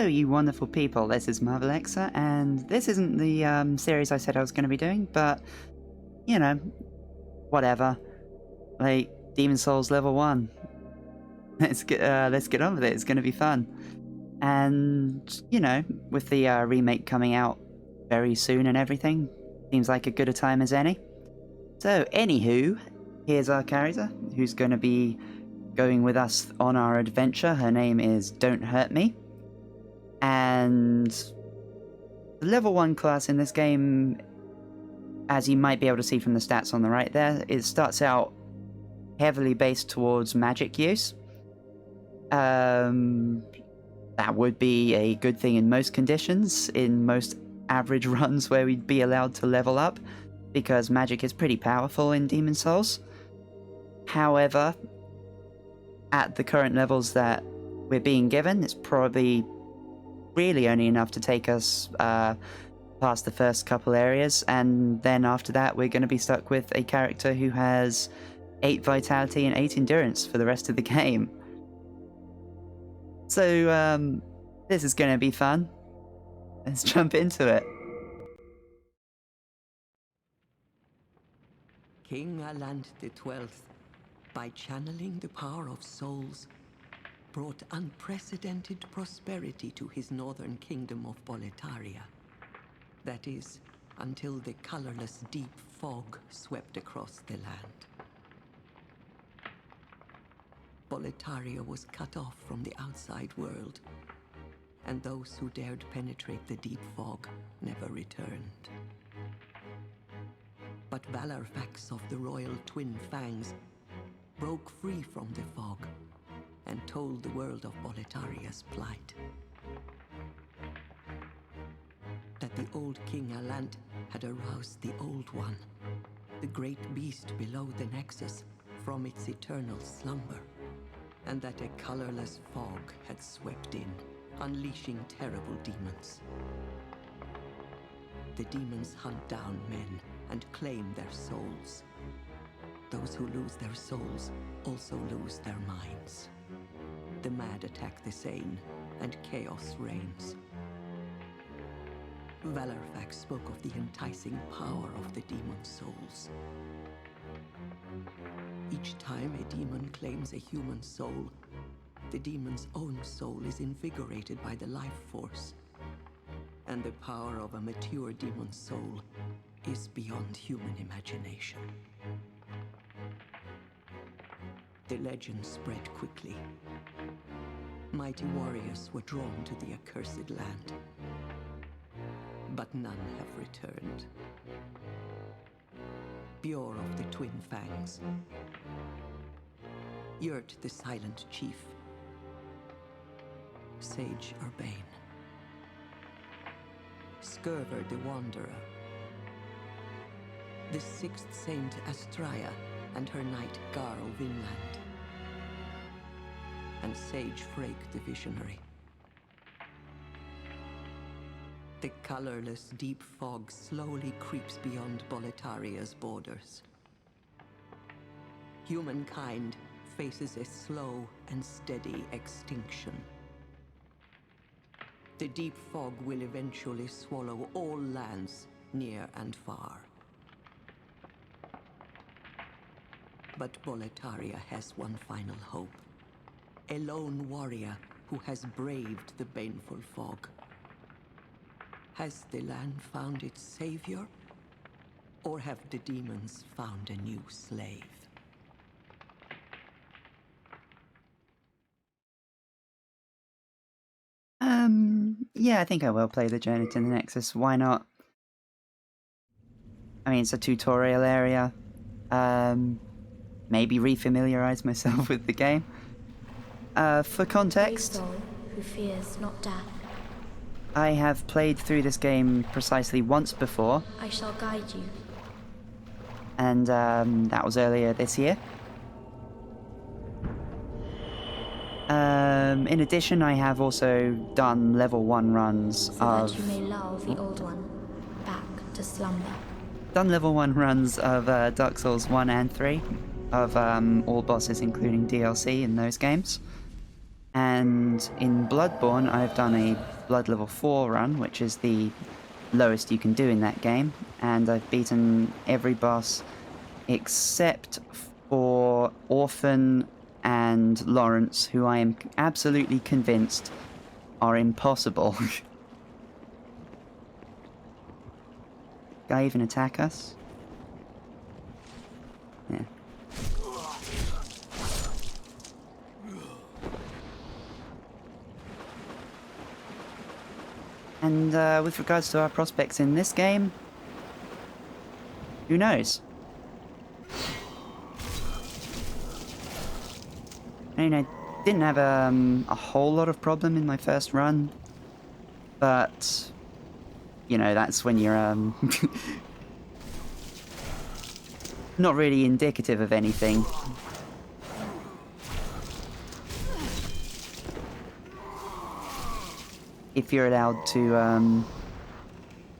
Hello, you wonderful people. This is Marvelexa, and this isn't the series I said I was going to be doing, but you know, whatever. Like Demon Souls level 1. Let's get on with it. It's going to be fun. And you know, with the remake coming out very soon and everything, seems like a good a time as any. So, anywho, here's our character who's going to be going with us on our adventure. Her name is Don't Hurt Me. And the level 1 class in this game, as you might be able to see from the stats on the right there, it starts out heavily based towards magic use. That would be a good thing in most conditions, in most average runs where we'd be allowed to level up, because magic is pretty powerful in Demon Souls. However, at the current levels that we're being given, it's probably really only enough to take us past the first couple areas, and then after that we're going to be stuck with a character who has 8 vitality and 8 endurance for the rest of the game. So this is going to be fun. Let's jump into it. King Alant XII, by channeling the power of souls, brought unprecedented prosperity to his northern kingdom of Boletaria. That is, until the colorless deep fog swept across the land. Boletaria was cut off from the outside world, and those who dared penetrate the deep fog never returned. But Valarfax of the royal Twin Fangs broke free from the fog and told the world of Boletaria's plight. That the old King Alant had aroused the Old One, the great beast below the Nexus, from its eternal slumber, and that a colorless fog had swept in, unleashing terrible demons. The demons hunt down men and claim their souls. Those who lose their souls also lose their minds. The mad attack the sane, and chaos reigns. Valarfax spoke of the enticing power of the demon souls. Each time a demon claims a human soul, the demon's own soul is invigorated by the life force. And the power of a mature demon soul is beyond human imagination. The legend spread quickly. Mighty warriors were drawn to the accursed land, but none have returned. Bjor of the Twin Fangs, Yurt the Silent Chief, Sage Urbane, Skurver the Wanderer, the 6th Saint Astraea and her knight Garl Vinland, and Sage Frake the Visionary. The colorless deep fog slowly creeps beyond Boletaria's borders. Humankind faces a slow and steady extinction. The deep fog will eventually swallow all lands near and far. But Boletaria has one final hope. A lone warrior who has braved the baneful fog. Has the land found its savior? Or have the demons found a new slave? Yeah, I think I will play the Journey to the Nexus. Why not? I mean, it's a tutorial area. Maybe refamiliarize myself with the game. For context, Brave soul who fears not death, I have played through this game precisely once before, I shall guide you. and that was earlier this year. In addition, I have also done level 1 runs So of... that you may lull the old one back to slumber. Done level 1 runs of Dark Souls 1 and 3, of all bosses including DLC in those games. And in Bloodborne, I've done a Blood level 4 run, which is the lowest you can do in that game, and I've beaten every boss except for Orphan and Lawrence, who I am absolutely convinced are impossible. Guy even attack us? Yeah. And with regards to our prospects in this game, who knows? I mean, I didn't have a whole lot of problem in my first run, but, you know, that's when you're not really indicative of anything. If you're allowed to,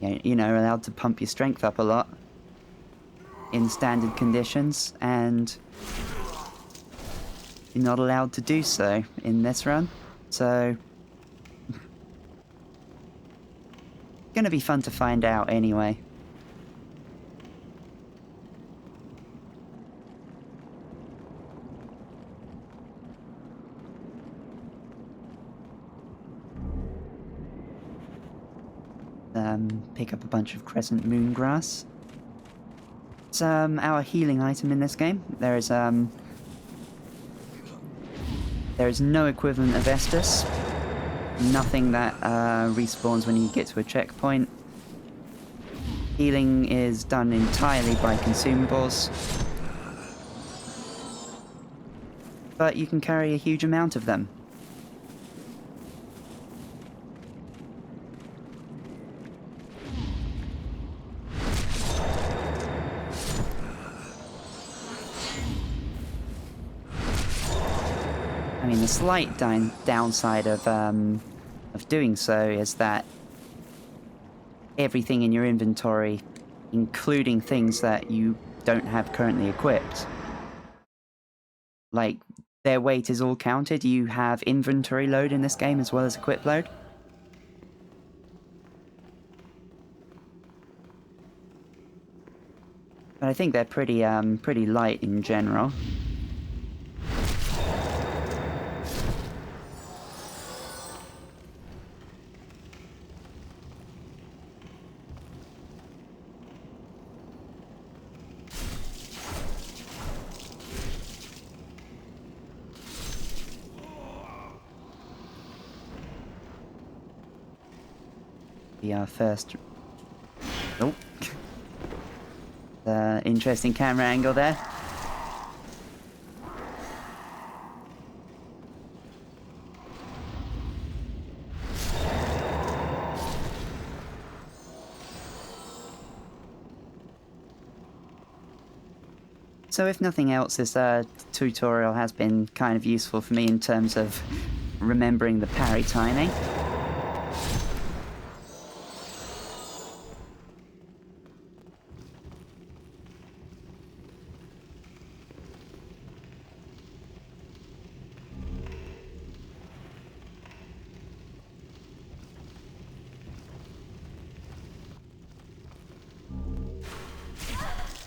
you know, allowed to pump your strength up a lot in standard conditions, and you're not allowed to do so in this run, so gonna be fun to find out anyway. Pick up a bunch of crescent moon grass. It's our healing item in this game. There is no equivalent of Estus. Nothing that respawns when you get to a checkpoint. Healing is done entirely by consumables, but you can carry a huge amount of them. I mean, the slight downside of doing so is that everything in your inventory, including things that you don't have currently equipped, like, their weight is all counted. You have inventory load in this game as well as equip load. But I think they're pretty light in general. The first... Oh. The interesting camera angle there. So if nothing else, this tutorial has been kind of useful for me in terms of remembering the parry timing.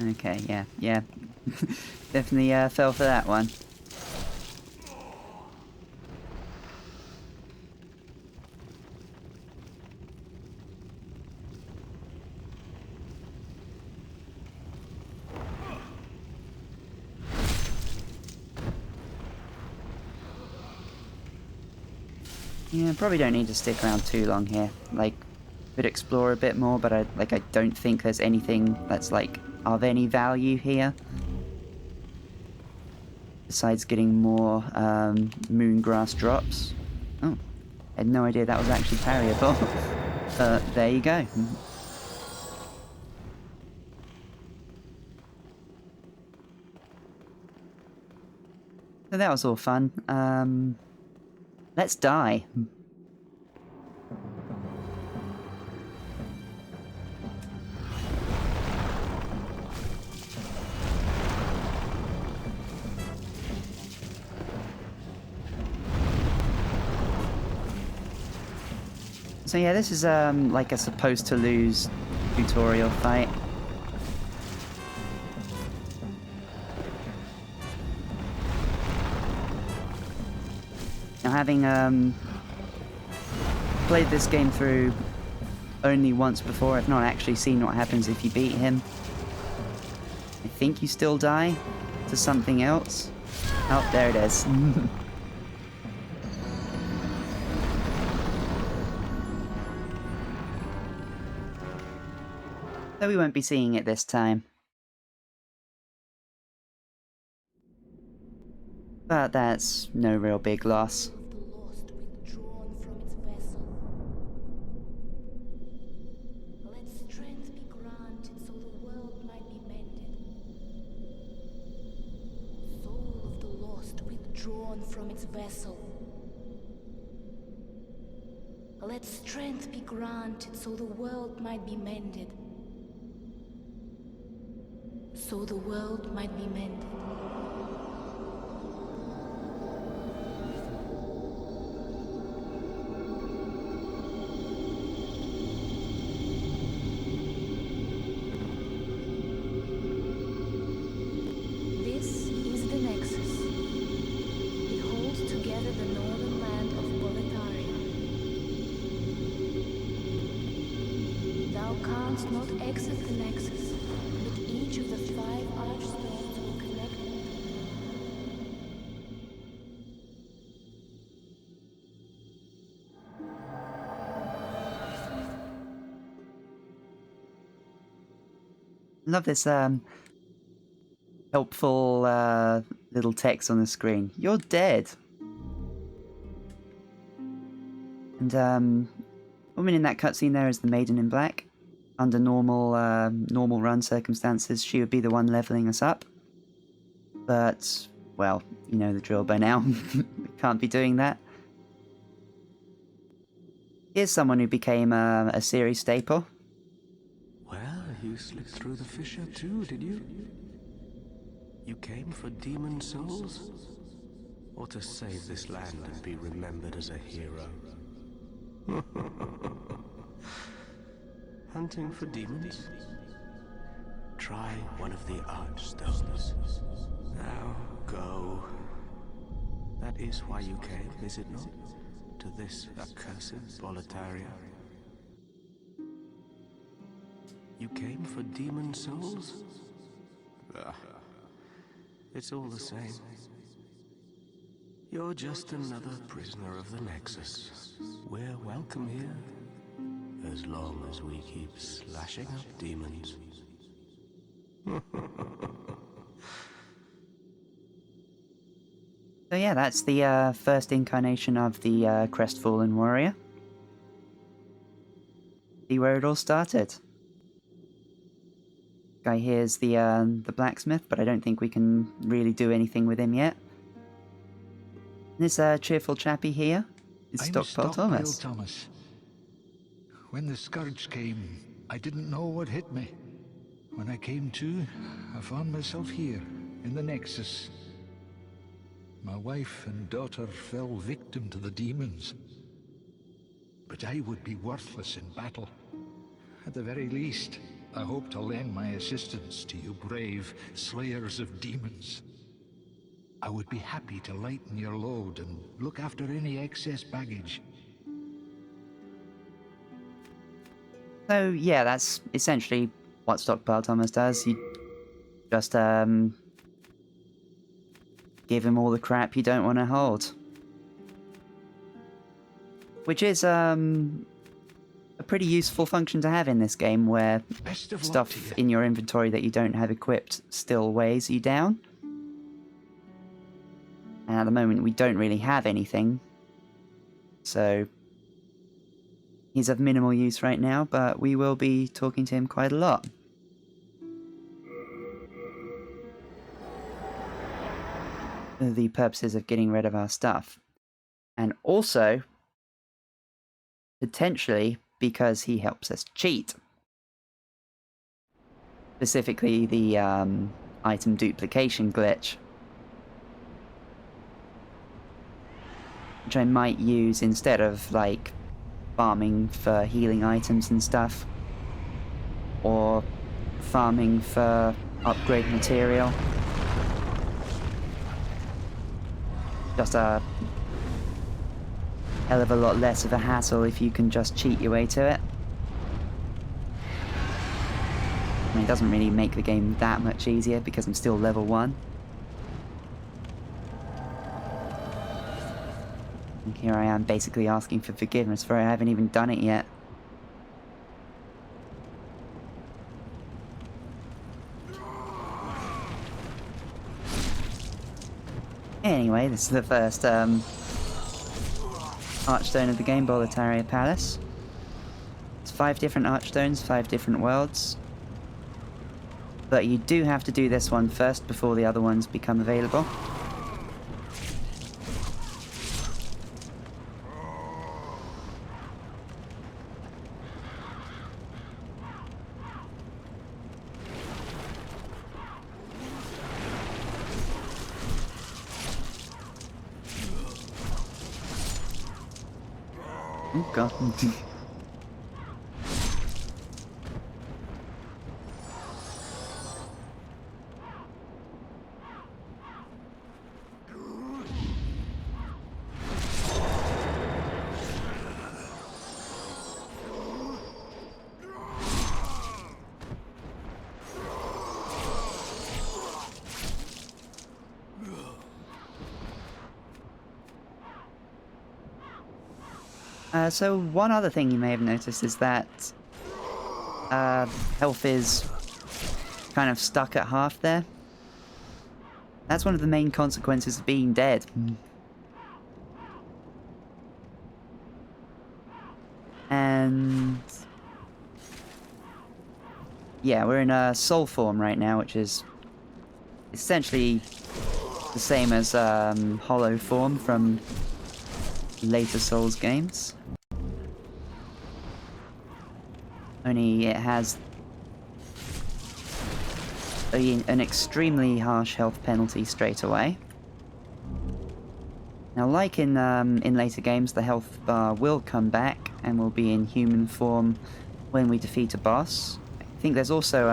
Okay, yeah. Definitely fell for that one. Yeah, probably don't need to stick around too long here. Like, could explore a bit more, but I don't think there's anything that's like of any value here. Besides getting more moongrass drops. Oh, I had no idea that was actually parryable. But there you go. So that was all fun. Let's die. So yeah, this is like a supposed to lose tutorial fight. Now, having played this game through only once before, I've not actually seen what happens if you beat him. I think you still die to something else. Oh, there it is. So we won't be seeing it this time. But that's no real big loss. Of the lost withdrawn from its vessel. Let strength be granted so the world might be mended. Soul of the lost withdrawn from its vessel. Let strength be granted so the world might be mended. So the world might be mended. This is the Nexus. It holds together the northern land of Boletaria. Thou canst not exit the Nexus, but each of the 5 archstones will connect them. Love this helpful little text on the screen. You're dead. And woman in that cutscene there is the Maiden in Black. Under normal run circumstances, she would be the one leveling us up. But, well, you know the drill by now. We can't be doing that. Here's someone who became a series staple. Well, you slipped through the fissure too, did you? You came for demon souls? Or to save this land and be remembered as a hero? Hunting for demons? Try one of the archstones. Now go. That is why you came, is it not? To this accursed Boletaria? You came for demon souls? It's all the same. You're just another prisoner of the Nexus. We're welcome here, as long as we keep slashing up demons. So yeah, that's the first incarnation of the Crestfallen Warrior. See where it all started. Guy here's the blacksmith, but I don't think we can really do anything with him yet. This cheerful chappie here is Stockpile Thomas. Thomas. When the scourge came, I didn't know what hit me. When I came to, I found myself here, in the Nexus. My wife and daughter fell victim to the demons. But I would be worthless in battle. At the very least, I hope to lend my assistance to you brave slayers of demons. I would be happy to lighten your load and look after any excess baggage. So yeah, that's essentially what Stockpile Thomas does. You just give him all the crap you don't want to hold. Which is a pretty useful function to have in this game, where Best of luck to stuff you. in your inventory that you don't have equipped still weighs you down. And at the moment we don't really have anything, so he's of minimal use right now, but we will be talking to him quite a lot. For the purposes of getting rid of our stuff. And also, potentially, because he helps us cheat. Specifically the item duplication glitch. Which I might use instead of, like, farming for healing items and stuff, or farming for upgrade material. Just a hell of a lot less of a hassle if you can just cheat your way to it. I mean, it doesn't really make the game that much easier because I'm still level 1. And here I am basically asking for forgiveness for I haven't even done it yet. Anyway, this is the first archstone of the game, Boletaria Palace. It's 5 different archstones, 5 different worlds. But you do have to do this one first before the other ones become available. Oh god. So one other thing you may have noticed is that health is kind of stuck at half there. That's one of the main consequences of being dead. And yeah, we're in a soul form right now, which is essentially the same as hollow form from later Souls games. Only it has an extremely harsh health penalty straight away. Now, like in later games, the health bar will come back and will be in human form when we defeat a boss. I think there's also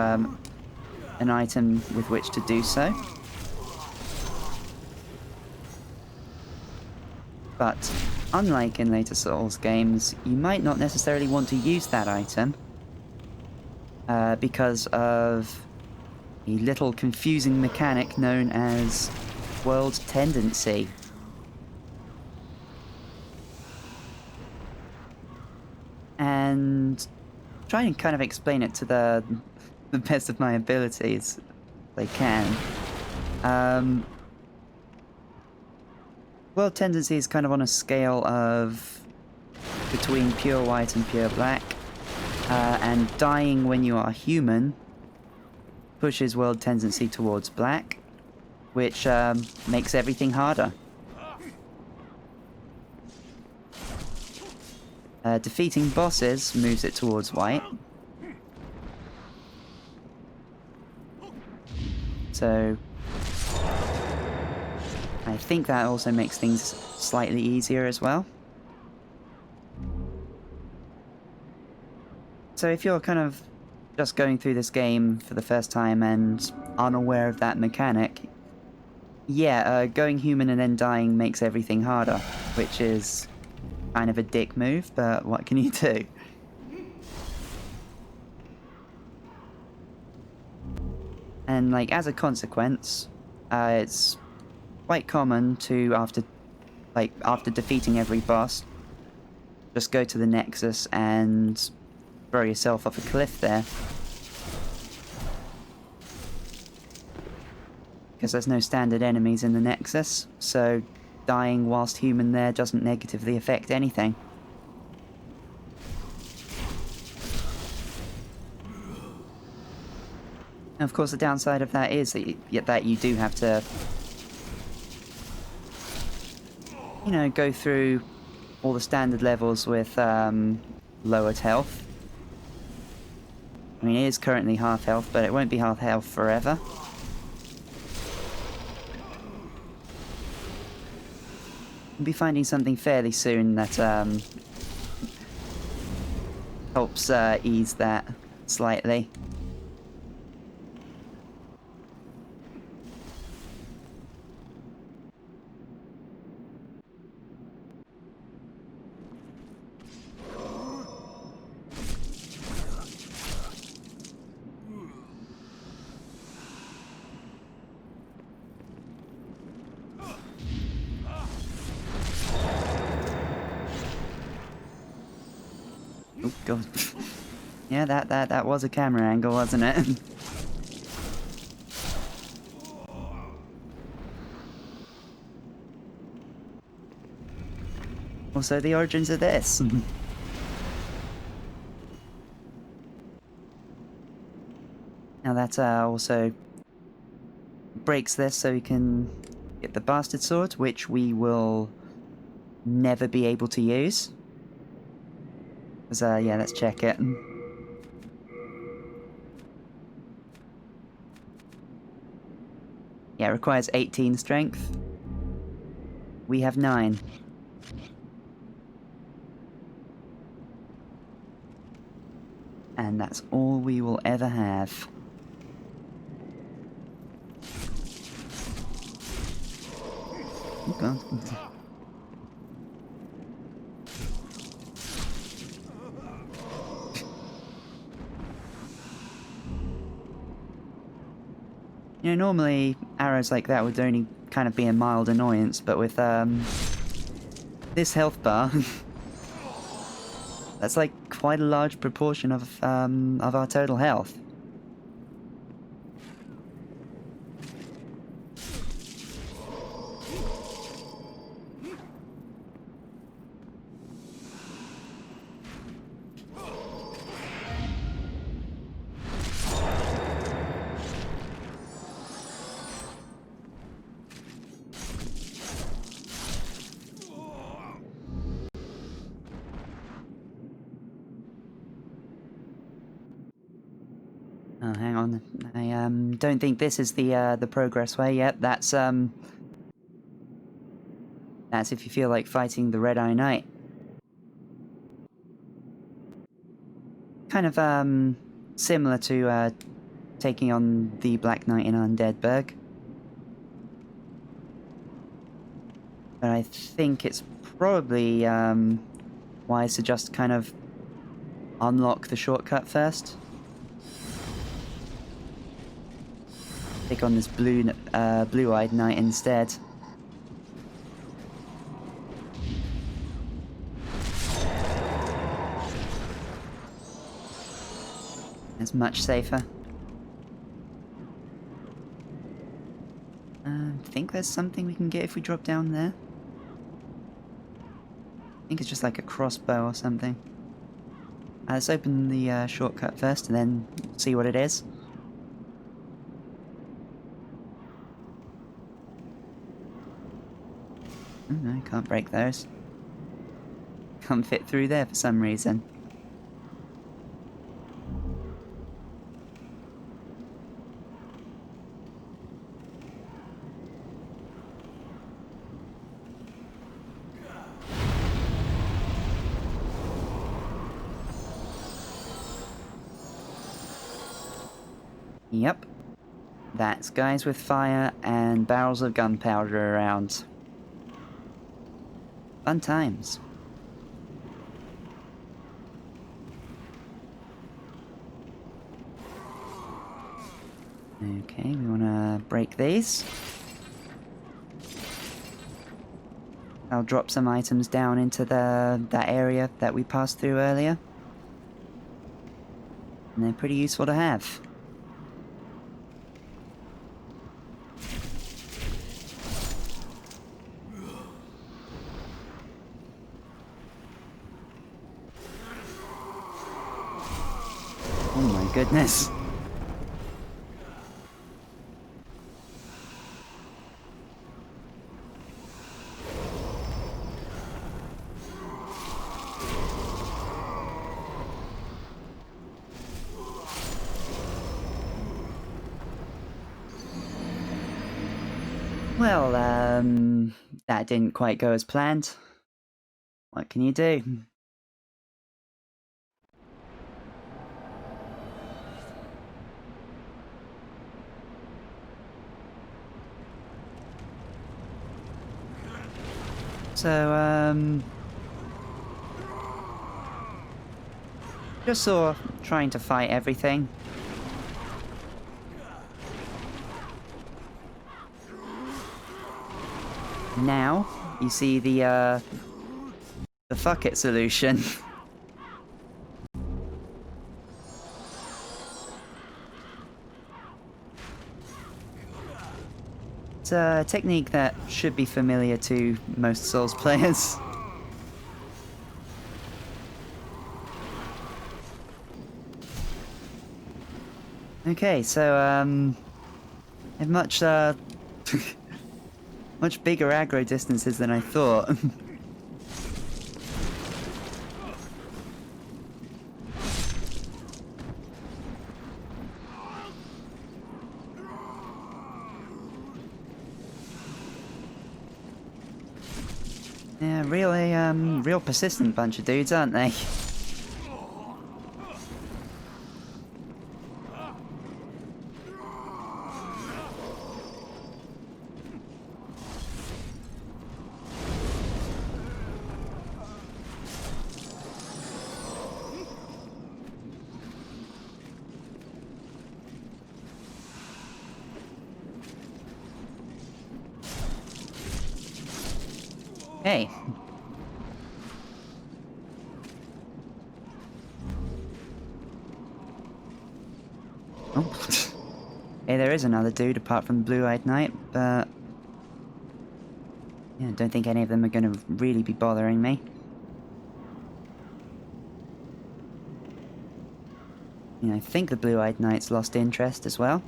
an item with which to do so. But unlike in later Souls games, you might not necessarily want to use that item because of a little confusing mechanic known as World Tendency. And try and kind of explain it to the best of my abilities, if I can. World Tendency is kind of on a scale of between pure white and pure black, and dying when you are human pushes World Tendency towards black, which makes everything harder. Defeating bosses moves it towards white. So I think that also makes things slightly easier as well. So if you're kind of just going through this game for the first time and unaware of that mechanic, yeah, going human and then dying makes everything harder, which is kind of a dick move, but what can you do? And like as a consequence, it's quite common to after defeating every boss, just go to the Nexus and throw yourself off a cliff there. Because there's no standard enemies in the Nexus, so dying whilst human there doesn't negatively affect anything. And of course the downside of that is that you do have to, you know, go through all the standard levels with lowered health. I mean, it is currently half health, but it won't be half health forever. We'll be finding something fairly soon that helps ease that slightly. Oh god. Yeah, that was a camera angle, wasn't it? Also, the origins of this. Now that also breaks this so we can get the bastard sword, which we will never be able to use. Because, yeah, let's check it. Yeah, it requires 18 strength. We have 9. And that's all we will ever have. Oh god. You know, normally arrows like that would only kind of be a mild annoyance, but with this health bar, that's like quite a large proportion of our total health. Oh, hang on. I don't think this is the progress way. Yep, that's if you feel like fighting the Red Eye Knight. Kind of similar to taking on the Black Knight in Undeadburg. But I think it's probably wise to just kind of unlock the shortcut first. Take on this blue-eyed knight instead. It's much safer. I think there's something we can get if we drop down there. I think it's just like a crossbow or something. Let's open the shortcut first and then see what it is. Oh, no, I can't break those. Can't fit through there for some reason. Yep. That's guys with fire and barrels of gunpowder around. Fun times. Okay, we want to break these. I'll drop some items down into that area that we passed through earlier. And they're pretty useful to have. Oh my goodness. Well, that didn't quite go as planned. What can you do? So, just sort of trying to fight everything. Now, you see the fuck it solution. It's a technique that should be familiar to most Souls players. Okay, so, have much, much bigger aggro distances than I thought. Yeah, really, real persistent bunch of dudes, aren't they? Hey. Oh. Hey, there is another dude apart from Blue-Eyed Knight, but... yeah, I don't think any of them are going to really be bothering me. You know, I think the Blue-Eyed Knight's lost interest as well.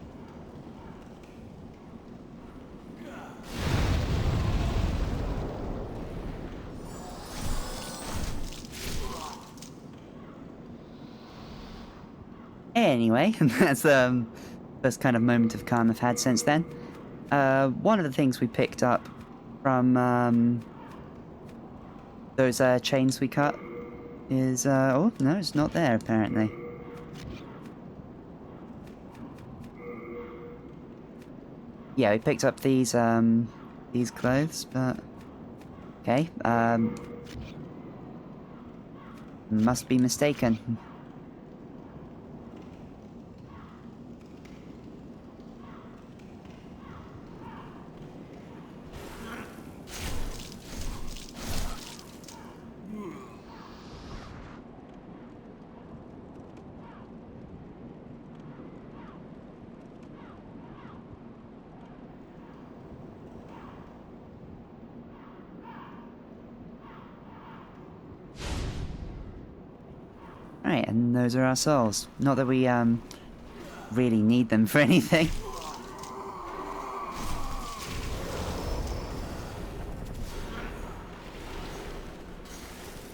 Anyway, that's the first kind of moment of calm I've had since then. One of the things we picked up from those chains we cut is... oh, no, it's not there, apparently. Yeah, we picked up these clothes, but... okay, must be mistaken. Right, and those are our souls. Not that we, really need them for anything.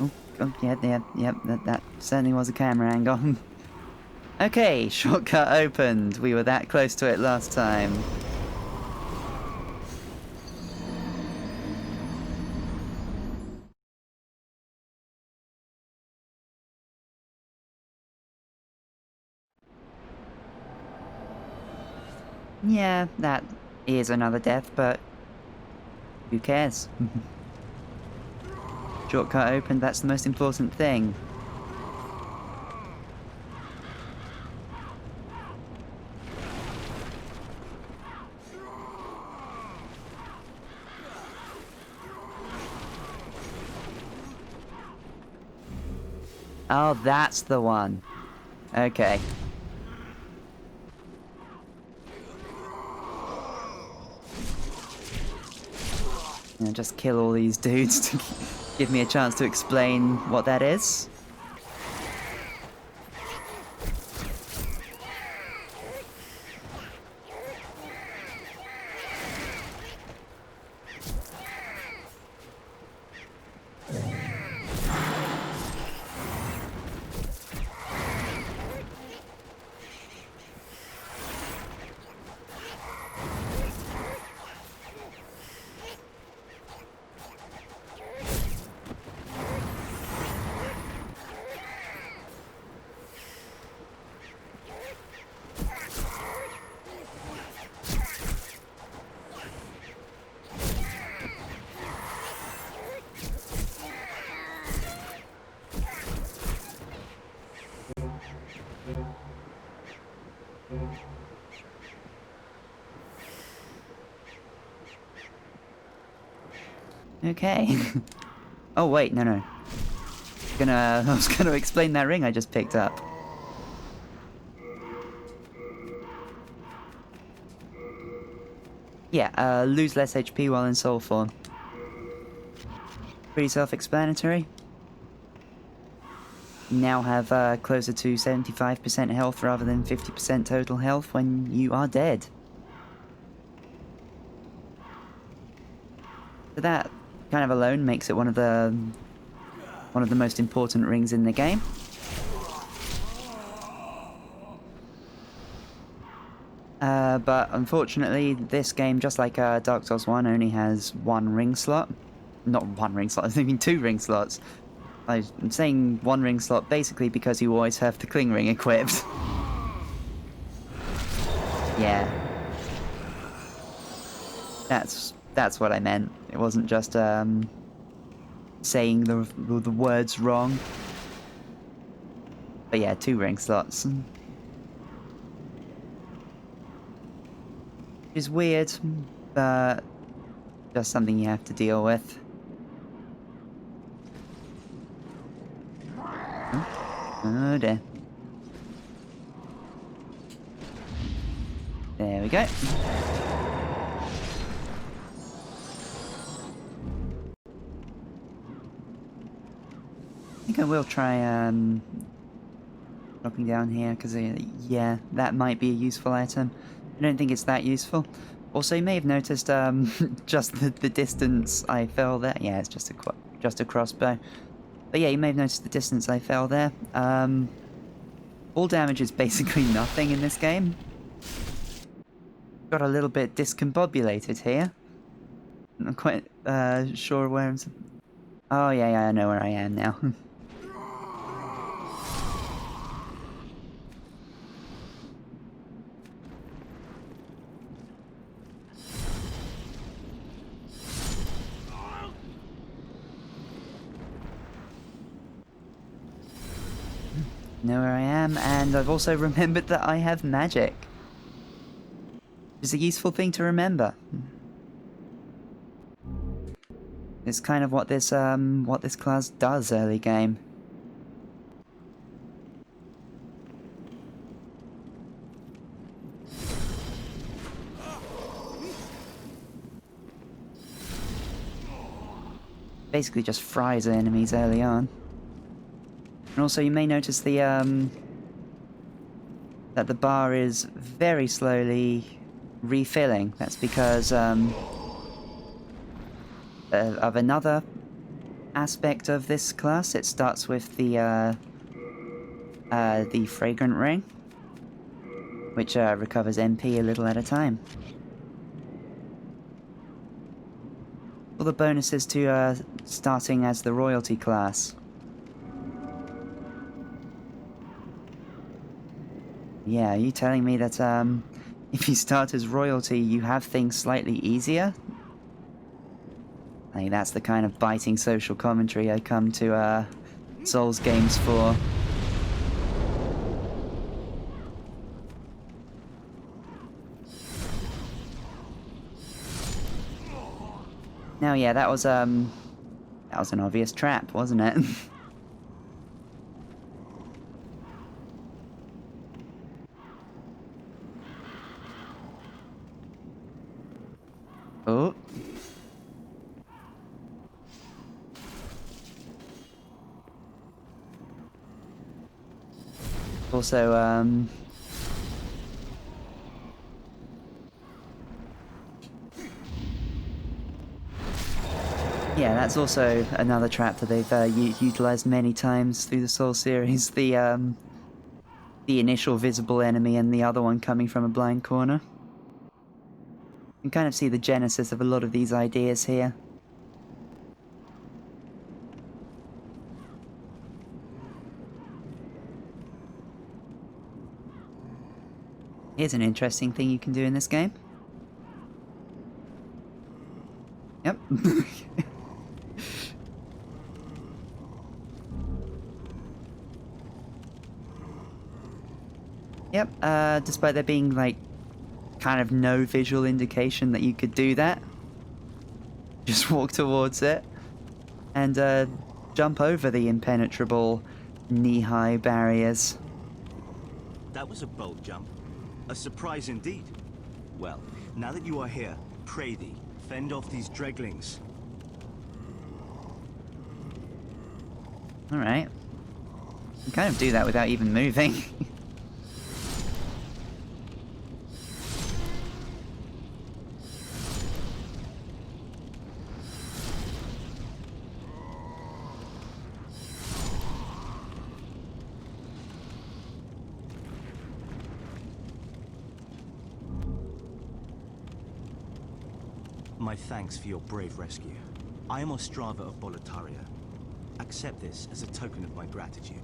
Oh, yeah, that certainly was a camera angle. Okay, shortcut opened. We were that close to it last time. Yeah, that is another death, but who cares? Shortcut opened, that's the most important thing. Oh, that's the one. Okay. Yeah, just kill all these dudes to give me a chance to explain what that is. Okay. Oh wait, no. I was gonna explain that ring I just picked up. Yeah, lose less HP while in soul form. Pretty self-explanatory. Now have closer to 75% health rather than 50% total health when you are dead. So that kind of alone makes it one of the most important rings in the game. But unfortunately, this game, just like Dark Souls 1, only has one ring slot. Not one ring slot, I was thinking 2 ring slots. I'm saying one ring slot basically because you always have the Cling Ring equipped. Yeah. That's what I meant. It wasn't just saying the words wrong. But yeah, 2 ring slots. Which is weird, but just something you have to deal with. Oh dear. There we go. I think I will try dropping down here because yeah, that might be a useful item. I don't think it's that useful. Also, you may have noticed just the distance I fell there. Yeah, it's just a crossbow. But yeah, you may have noticed the distance I fell there. All damage is basically nothing in this game. Got a little bit discombobulated here. I'm not quite sure where I'm... Oh yeah, I know where I am now. Know where I am, and I've also remembered that I have magic. It's a useful thing to remember. It's kind of what this class does early game. Basically just fries enemies early on. And also you may notice the that the bar is very slowly refilling. That's because of another aspect of this class. It starts with the fragrant ring, which recovers MP a little at a time. All the bonuses to starting as the royalty class. Yeah, are you telling me that if you start as royalty, you have things slightly easier? I think that's the kind of biting social commentary I come to Souls games for. Now, yeah, that was an obvious trap, wasn't it? Oh. Also, yeah, that's also another trap that they've utilized many times through the Soul series. The initial visible enemy and the other one coming from a blind corner. You can kind of see the genesis of a lot of these ideas here. Here's an interesting thing you can do in this game. Yep. Yep, despite there being, like, kind of no visual indication that you could do that. Just walk towards it and jump over the impenetrable knee-high barriers. That was a bold jump. A surprise indeed. Well, now that you are here, pray thee, fend off these dreglings. Alright. You can kind of do that without even moving. My thanks for your brave rescue. I am Ostrava of Boletaria. Accept this as a token of my gratitude.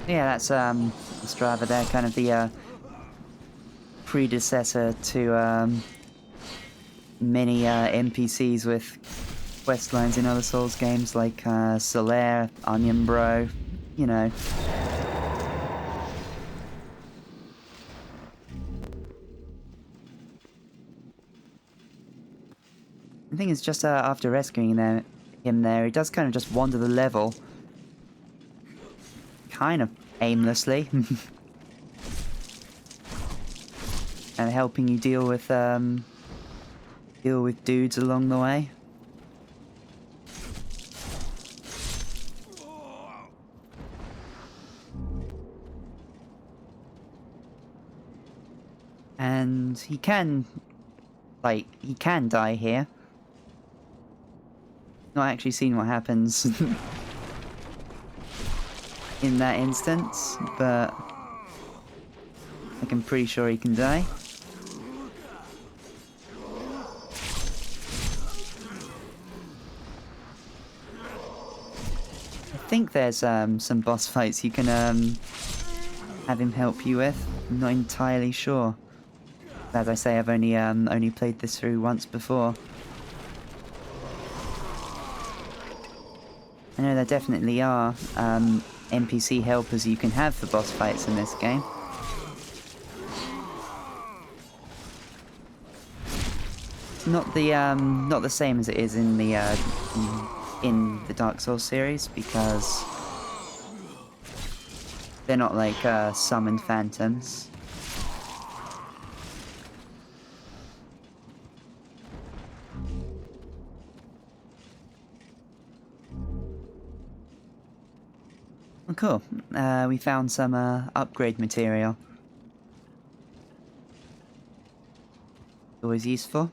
Yeah, that's Strava there, kind of the predecessor to many NPCs with quest lines in other Souls games like Solaire, Onion Bro, you know. The thing is, just after rescuing him there, he does kind of just wander the level. Kind of aimlessly. And helping you deal with dudes along the way. And he can die here. Not actually seen what happens in that instance, but I'm pretty sure he can die. I think there's some boss fights you can have him help you with. I'm not entirely sure. As I say, I've only played this through once before. I know there definitely are NPC helpers you can have for boss fights in this game. It's not the same as it is in the Dark Souls series, because they're not like summoned phantoms. Oh, cool. We found some upgrade material. Always useful.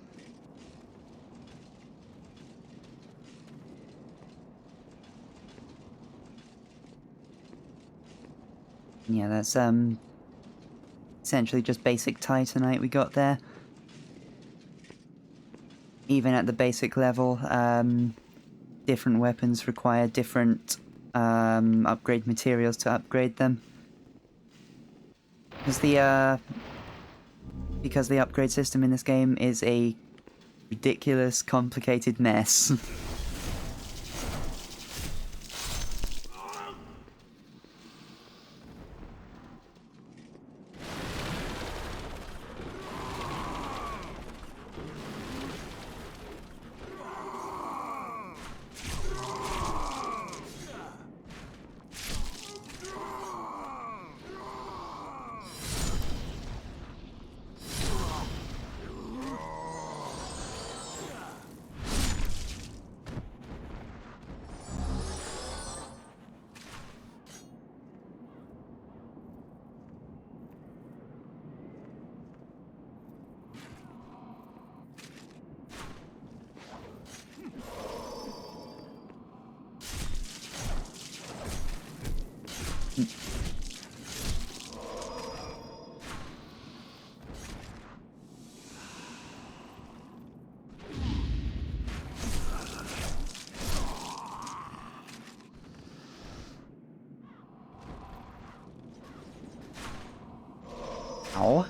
Yeah, that's essentially just basic Titanite we got there. Even at the basic level, different weapons require different upgrade materials to upgrade them. Because the upgrade system in this game is a ridiculous, complicated mess. Ow.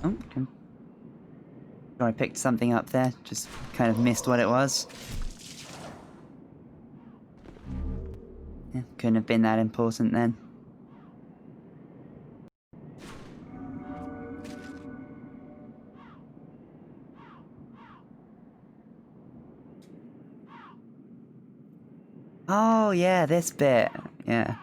Oh, okay. Sure, I picked something up there, just kind of missed what it was. Yeah, couldn't have been that important then. Oh yeah, this bit. Yeah.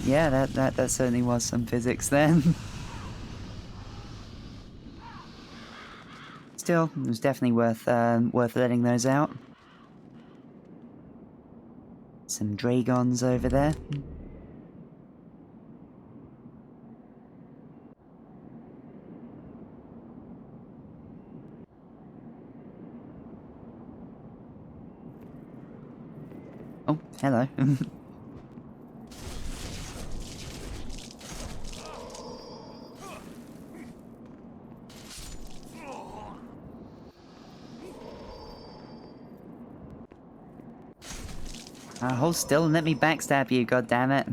Yeah, that certainly was some physics then. Still, it was definitely worth letting those out. Some dragons over there. Oh, hello. Hold still and let me backstab you, goddammit.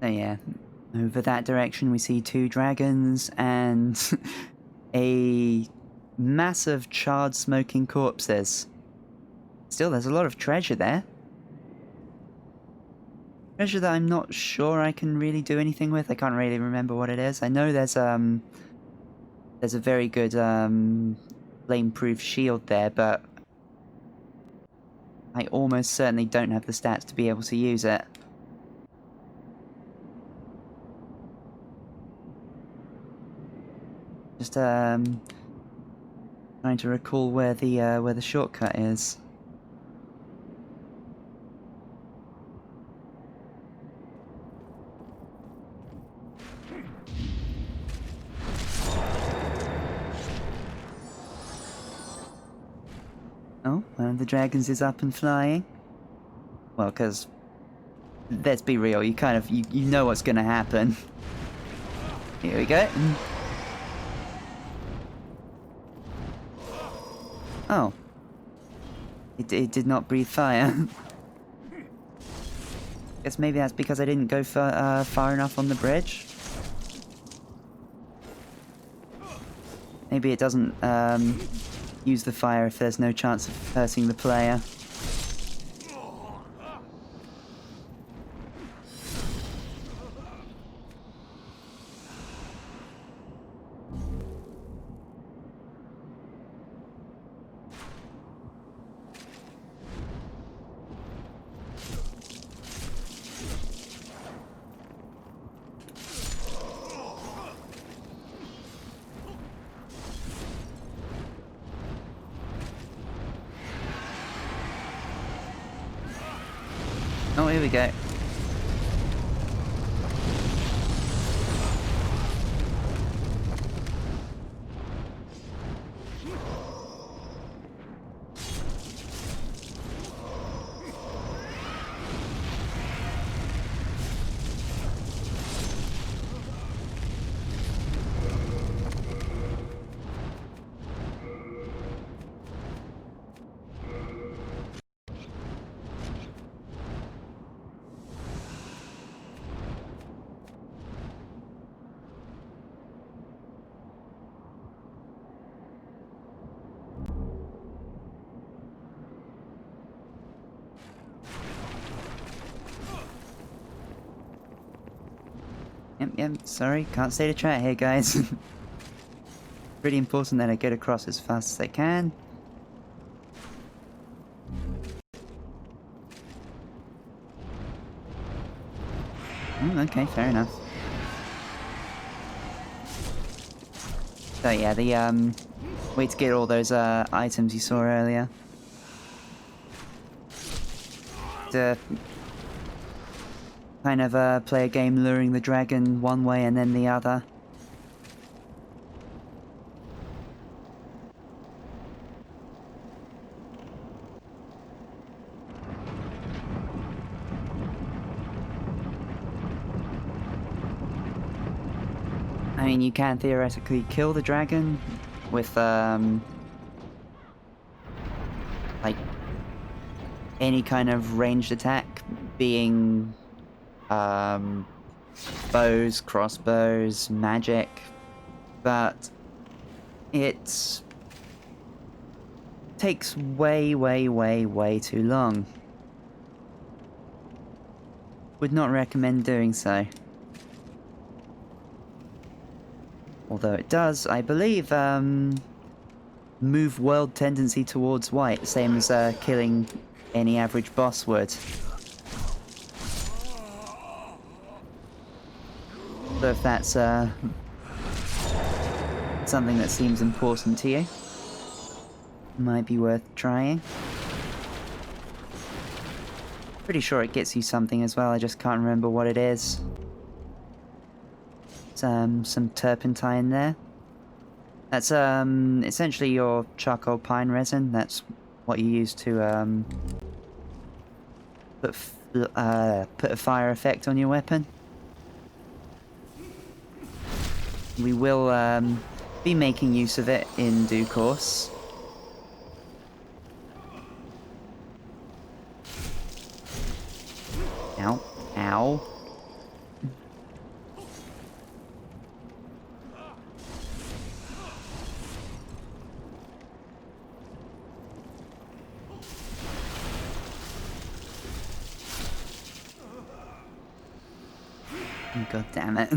So yeah, over that direction we see 2 dragons and a massive charred smoking corpses. Still, there's a lot of treasure there. Treasure that I'm not sure I can really do anything with. I can't really remember what it is. I know there's a very good flame-proof shield there, but I almost certainly don't have the stats to be able to use it. Just trying to recall where the shortcut is. Oh, one of the dragons is up and flying. Well, because let's be real, you kind of you know what's going to happen. Here we go. Oh. It did not breathe fire. Guess maybe that's because I didn't go far enough on the bridge. Maybe it doesn't use the fire if there's no chance of hurting the player. Oh, here we go. Yep, sorry, can't stay to chat here, guys. Pretty important that I get across as fast as I can. Okay, fair enough. So yeah, the way to get all those items you saw earlier. To kind of play a game luring the dragon one way and then the other. I mean, you can theoretically kill the dragon with, like, any kind of ranged attack, being, bows, crossbows, magic, but it takes way, way, way, way too long. Would not recommend doing so. Although it does, I believe, move world tendency towards white, same as killing any average boss would. So if that's something that seems important to you, might be worth trying. Pretty sure it gets you something as well, I just can't remember what it is. Some turpentine there. That's essentially your charcoal pine resin. That's what you use to put a fire effect on your weapon. We will be making use of it in due course. Ow. Ow. God damn it.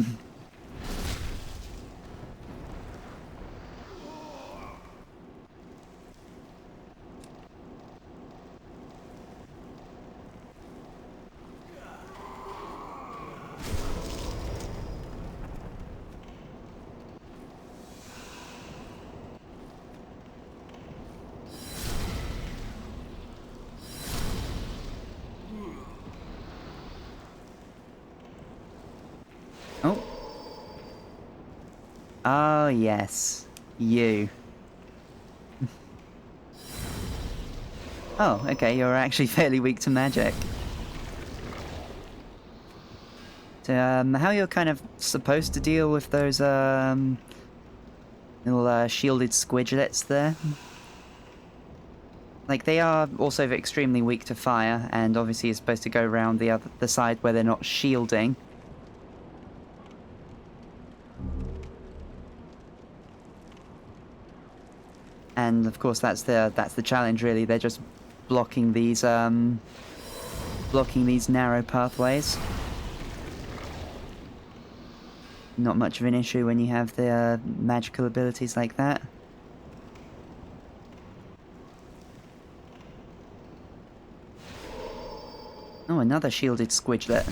Oh. Oh, yes. You. Oh, okay, you're actually fairly weak to magic. So, how you're kind of supposed to deal with those, little, shielded squidglets there? Like, they are also extremely weak to fire, and obviously you're supposed to go around the side where they're not shielding. And of course that's the challenge really. They're just blocking these narrow pathways. Not much of an issue when you have the magical abilities like that. Oh, another shielded squidglet.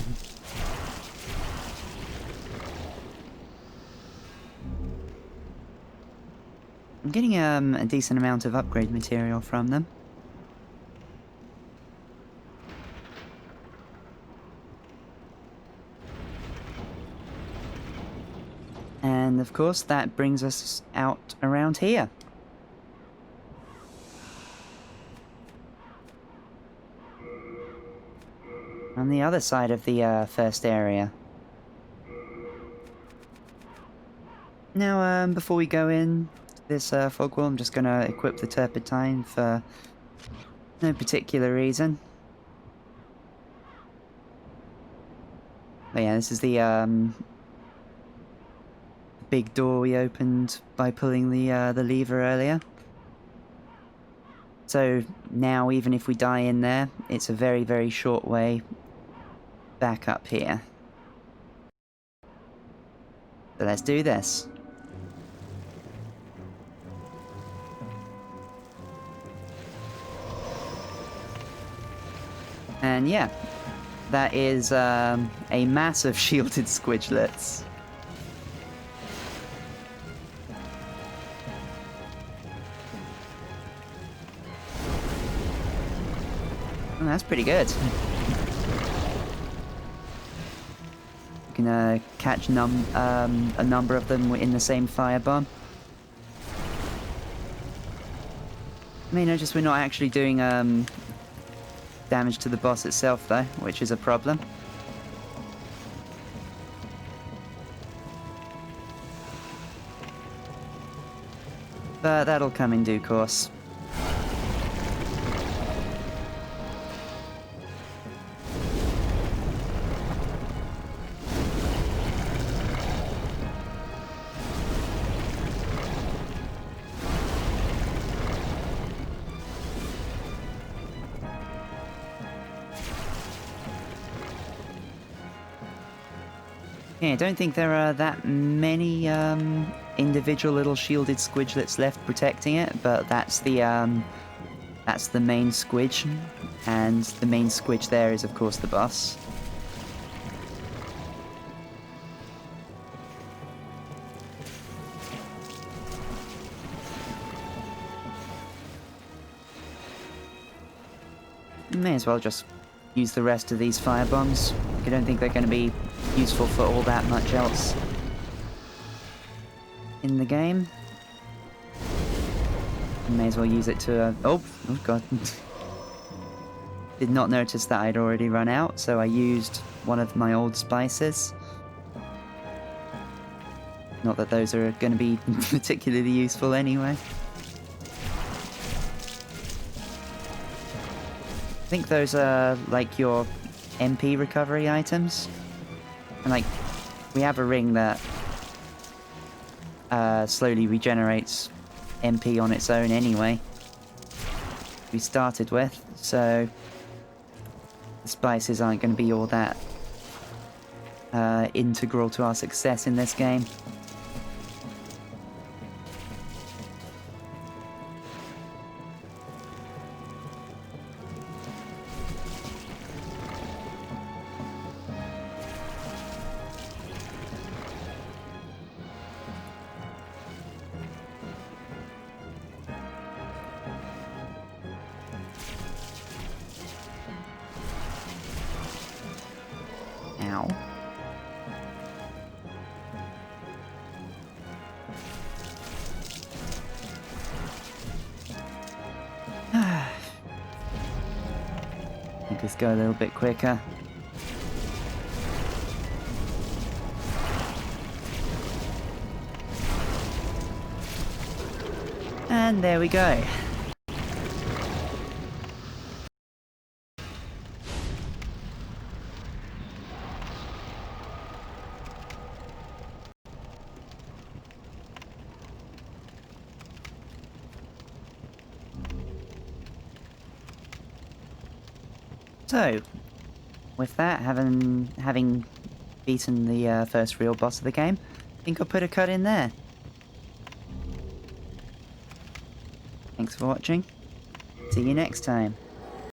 I'm getting a decent amount of upgrade material from them. And of course that brings us out around here. On the other side of the first area. Now, before we go in this fog wall, I'm just gonna equip the turpentine for no particular reason. But yeah, this is the big door we opened by pulling the lever earlier. So now, even if we die in there, it's a very, very short way back up here. So let's do this. And yeah, that is a mass of shielded squidglets. Oh, that's pretty good. You can catch a number of them in the same firebomb. I mean, notice we're not actually doing damage to the boss itself though, which is a problem. But that'll come in due course. Yeah, I don't think there are that many individual little shielded squidglets left protecting it, but that's the main squidge, and the main squidge there is of course the boss. May as well just use the rest of these firebombs. I don't think they're going to be useful for all that much else in the game. May as well use it to... oh god. Did not notice that I'd already run out, so I used one of my old spices. Not that those are going to be particularly useful anyway. I think those are like your MP recovery items. And like, we have a ring that slowly regenerates MP on its own anyway. We started with, so the spices aren't going to be all that integral to our success in this game. Ow. Make this go a little bit quicker. And there we go. So, with that, having beaten the first real boss of the game, I think I'll put a cut in there. Thanks for watching. See you next time.